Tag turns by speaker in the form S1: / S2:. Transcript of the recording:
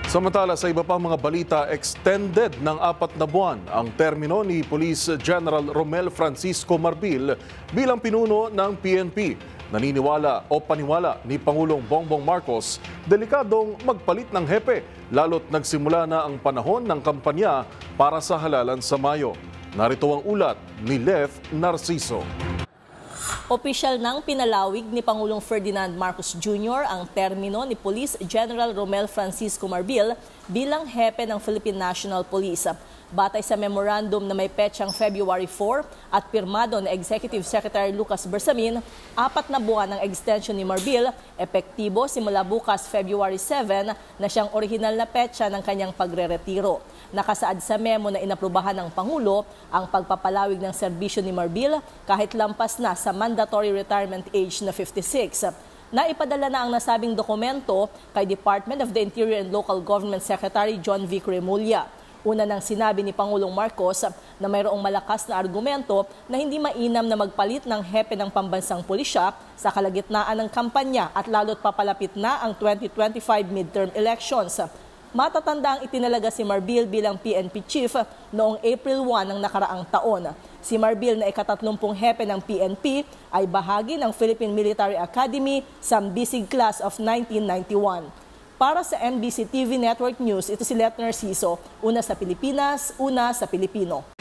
S1: Samantala sa iba pang mga balita, extended ng 4 na buwan ang termino ni Police General Romel Francisco Marbil bilang pinuno ng PNP. Naniniwala o paniwala ni Pangulong Bongbong Marcos, delikadong magpalit ng hepe lalo't nagsimula na ang panahon ng kampanya para sa halalan sa Mayo. Narito ang ulat ni Lev Narciso.
S2: Opisyal nang pinalawig ni Pangulong Ferdinand Marcos Jr. ang termino ni Police General Romel Francisco Marbil bilang hepe ng Philippine National Police. Batay sa memorandum na may petsang February 4 at pirmado na Executive Secretary Lucas Bersamin, 4 na buwan ng extension ni Marbil, epektibo simula bukas February 7 na siyang orihinal na petsa ng kanyang pagreretiro. Nakasaad sa memo na inaprubahan ng Pangulo ang pagpapalawig ng serbisyo ni Marbil kahit lampas na sa mandatory retirement age na 56. Naipadala na ang nasabing dokumento kay Department of the Interior and Local Government Secretary John V. Cremulya. Una nang sinabi ni Pangulong Marcos na mayroong malakas na argumento na hindi mainam na magpalit ng hepe ng pambansang pulisya sa kalagitnaan ng kampanya at lalo't papalapit na ang 2025 midterm elections. Matatanda ang itinalaga si Marbil bilang PNP chief noong April 1 ng nakaraang taon. Si Marbil na ika-30 hepe ng PNP ay bahagi ng Philippine Military Academy Sambisig Class of 1991. Para sa NBC TV Network News, ito si Lev Narciso, una sa Pilipinas, una sa Pilipino.